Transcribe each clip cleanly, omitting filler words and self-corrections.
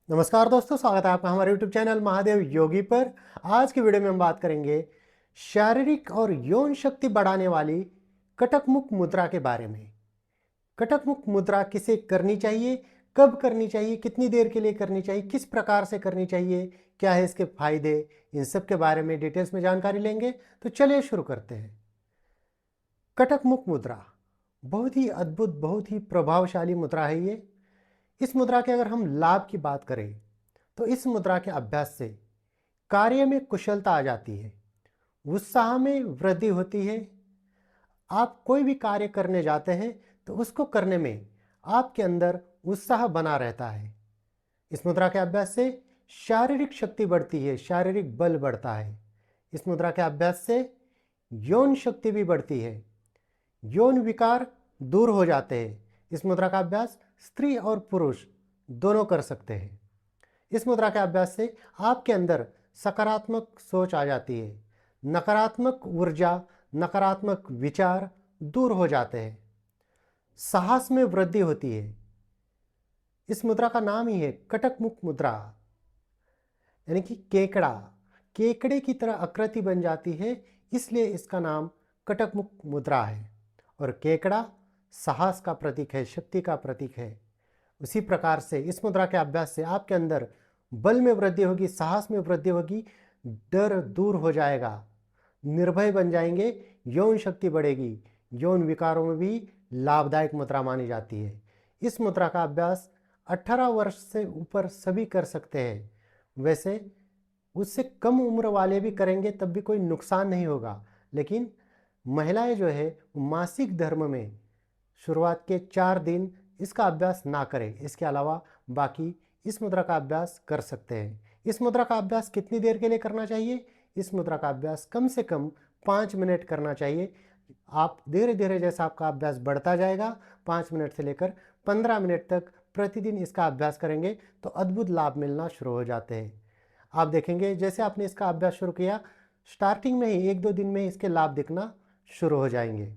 नमस्कार दोस्तों, स्वागत है आपका हमारे YouTube चैनल महादेव योगी पर। आज की वीडियो में हम बात करेंगे शारीरिक और यौन शक्ति बढ़ाने वाली कटक मुख मुद्रा के बारे में। कटक मुख मुद्रा किसे करनी चाहिए, कब करनी चाहिए, कितनी देर के लिए करनी चाहिए, किस प्रकार से करनी चाहिए, क्या है इसके फायदे, इन सब के बारे में डिटेल्स में जानकारी लेंगे। तो चलिए शुरू करते हैं। कटक मुख मुद्रा बहुत ही अद्भुत, बहुत ही प्रभावशाली मुद्रा है ये। इस मुद्रा के अगर हम लाभ की बात करें तो इस मुद्रा के अभ्यास से कार्य में कुशलता आ जाती है, उत्साह में वृद्धि होती है। आप कोई भी कार्य करने जाते हैं तो उसको करने में आपके अंदर उत्साह बना रहता है। इस मुद्रा के अभ्यास से शारीरिक शक्ति बढ़ती है, शारीरिक बल बढ़ता है। इस मुद्रा के अभ्यास से यौन शक्ति भी बढ़ती है, यौन विकार दूर हो जाते हैं। इस मुद्रा का अभ्यास स्त्री और पुरुष दोनों कर सकते हैं। इस मुद्रा के अभ्यास से आपके अंदर सकारात्मक सोच आ जाती है, नकारात्मक ऊर्जा, नकारात्मक विचार दूर हो जाते हैं, साहस में वृद्धि होती है। इस मुद्रा का नाम ही है कटक मुख मुद्रा, यानी कि केकड़ा, केकड़े की तरह आकृति बन जाती है, इसलिए इसका नाम कटक मुख मुद्रा है। और केकड़ा साहस का प्रतीक है, शक्ति का प्रतीक है। उसी प्रकार से इस मुद्रा के अभ्यास से आपके अंदर बल में वृद्धि होगी, साहस में वृद्धि होगी, डर दूर हो जाएगा, निर्भय बन जाएंगे, यौन शक्ति बढ़ेगी, यौन विकारों में भी लाभदायक मुद्रा मानी जाती है। इस मुद्रा का अभ्यास 18 वर्ष से ऊपर सभी कर सकते हैं। वैसे उससे कम उम्र वाले भी करेंगे तब भी कोई नुकसान नहीं होगा, लेकिन महिलाएं जो है मासिक धर्म में शुरुआत के 4 दिन इसका अभ्यास ना करें। इसके अलावा बाकी इस मुद्रा का अभ्यास कर सकते हैं। इस मुद्रा का अभ्यास कितनी देर के लिए करना चाहिए? इस मुद्रा का अभ्यास कम से कम 5 मिनट करना चाहिए। आप धीरे धीरे जैसा आपका अभ्यास बढ़ता जाएगा, 5 मिनट से लेकर 15 मिनट तक प्रतिदिन इसका अभ्यास करेंगे तो अद्भुत लाभ मिलना शुरू हो जाते हैं। आप देखेंगे जैसे आपने इसका अभ्यास शुरू किया, स्टार्टिंग में ही 1-2 दिन में ही इसके लाभ दिखना शुरू हो जाएंगे।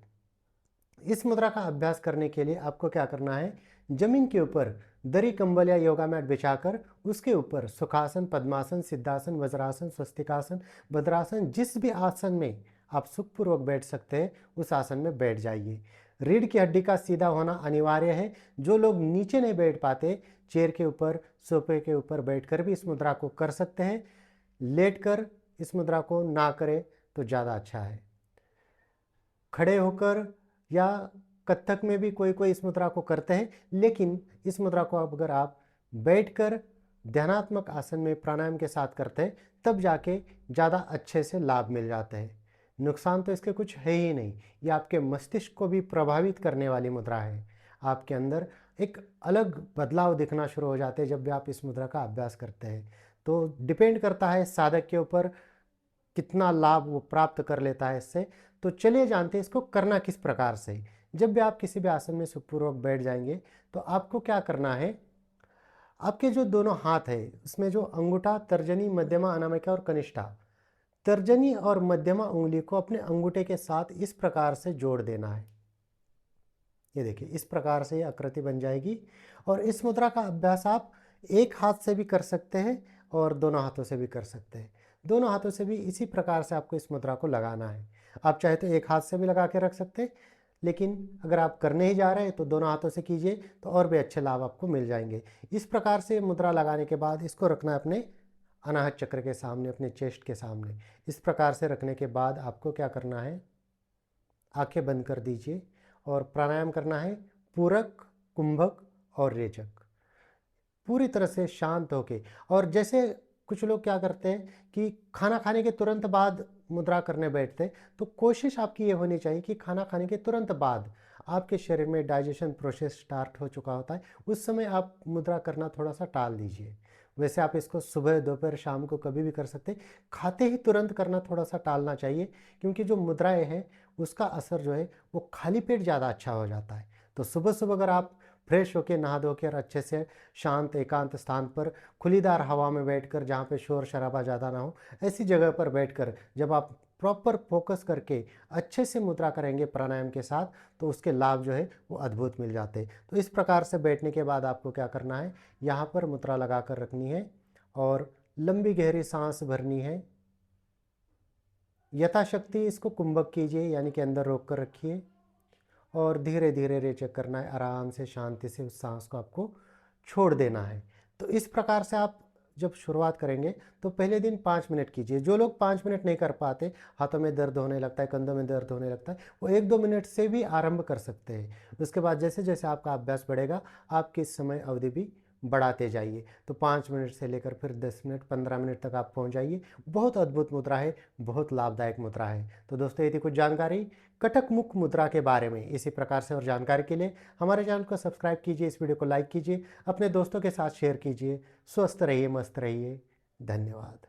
इस मुद्रा का अभ्यास करने के लिए आपको क्या करना है, जमीन के ऊपर दरी, कंबल या योगा मैट बिछाकर उसके ऊपर सुखासन, पद्मासन, सिद्धासन, वज्रासन, स्वस्तिकासन, भद्रासन, जिस भी आसन में आप सुखपूर्वक बैठ सकते हैं उस आसन में बैठ जाइए। रीढ़ की हड्डी का सीधा होना अनिवार्य है। जो लोग नीचे नहीं बैठ पाते, चेयर के ऊपर, सोफे के ऊपर बैठकर भी इस मुद्रा को कर सकते हैं। लेटकर इस मुद्रा को ना करें तो ज़्यादा अच्छा है। खड़े होकर या कथक में भी कोई कोई इस मुद्रा को करते हैं, लेकिन इस मुद्रा को अगर आप बैठकर ध्यानात्मक आसन में प्राणायाम के साथ करते हैं तब जाके ज़्यादा अच्छे से लाभ मिल जाते हैं। नुकसान तो इसके कुछ है ही नहीं। ये आपके मस्तिष्क को भी प्रभावित करने वाली मुद्रा है। आपके अंदर एक अलग बदलाव दिखना शुरू हो जाते हैं जब भी आप इस मुद्रा का अभ्यास करते हैं। तो डिपेंड करता है साधक के ऊपर कितना लाभ वो प्राप्त कर लेता है इससे। तो चलिए जानते हैं इसको करना किस प्रकार से। जब भी आप किसी भी आसन में सुखपूर्वक बैठ जाएंगे तो आपको क्या करना है, आपके जो दोनों हाथ है उसमें जो अंगूठा, तर्जनी, मध्यमा, अनामिका और कनिष्ठा, तर्जनी और मध्यमा उंगली को अपने अंगूठे के साथ इस प्रकार से जोड़ देना है। ये देखिए इस प्रकार से ये आकृति बन जाएगी। और इस मुद्रा का अभ्यास आप एक हाथ से भी कर सकते हैं और दोनों हाथों से भी कर सकते हैं। दोनों हाथों से भी इसी प्रकार से आपको इस मुद्रा को लगाना है। आप चाहे तो एक हाथ से भी लगा के रख सकते हैं, लेकिन अगर आप करने ही जा रहे हैं तो दोनों हाथों से कीजिए तो और भी अच्छे लाभ आपको मिल जाएंगे। इस प्रकार से मुद्रा लगाने के बाद इसको रखना है अपने अनाहत चक्र के सामने, अपने चेस्ट के सामने। इस प्रकार से रखने के बाद आपको क्या करना है, आंखें बंद कर दीजिए और प्राणायाम करना है पूरक, कुंभक और रेचक, पूरी तरह से शांत होके। और जैसे कुछ लोग क्या करते हैं कि खाना खाने के तुरंत बाद मुद्रा करने बैठते हैं, तो कोशिश आपकी ये होनी चाहिए कि खाना खाने के तुरंत बाद आपके शरीर में डाइजेशन प्रोसेस स्टार्ट हो चुका होता है, उस समय आप मुद्रा करना थोड़ा सा टाल दीजिए। वैसे आप इसको सुबह, दोपहर, शाम को कभी भी कर सकते हैं। खाते ही तुरंत करना थोड़ा सा टालना चाहिए, क्योंकि जो मुद्राएं हैं उसका असर जो है वो खाली पेट ज़्यादा अच्छा हो जाता है। तो सुबह सुबह अगर आप फ्रेश होकर नहा धोकर अच्छे से शांत एकांत स्थान पर खुलीदार हवा में बैठकर, जहाँ पे शोर शराबा ज़्यादा ना हो, ऐसी जगह पर बैठकर जब आप प्रॉपर फोकस करके अच्छे से मुद्रा करेंगे प्राणायाम के साथ, तो उसके लाभ जो है वो अद्भुत मिल जाते हैं। तो इस प्रकार से बैठने के बाद आपको क्या करना है, यहाँ पर मुद्रा लगा कर रखनी है और लंबी गहरी सांस भरनी है। यथाशक्ति इसको कुंभक कीजिए, यानी कि अंदर रोक कर रखिए और धीरे धीरे रेचक करना है। आराम से शांति से उस सांस को आपको छोड़ देना है। तो इस प्रकार से आप जब शुरुआत करेंगे तो पहले दिन 5 मिनट कीजिए। जो लोग 5 मिनट नहीं कर पाते, हाथों में दर्द होने लगता है, कंधों में दर्द होने लगता है, वो 1-2 मिनट से भी आरंभ कर सकते हैं। उसके बाद जैसे जैसे आपका अभ्यास बढ़ेगा, आपकी समय अवधि भी बढ़ाते जाइए। तो 5 मिनट से लेकर फिर 10 मिनट, 15 मिनट तक आप पहुंच जाइए। बहुत अद्भुत मुद्रा है, बहुत लाभदायक मुद्रा है। तो दोस्तों, ये थी कुछ जानकारी कटक मुख मुद्रा के बारे में। इसी प्रकार से और जानकारी के लिए हमारे चैनल को सब्सक्राइब कीजिए, इस वीडियो को लाइक कीजिए, अपने दोस्तों के साथ शेयर कीजिए। स्वस्थ रहिए, मस्त रहिए। धन्यवाद।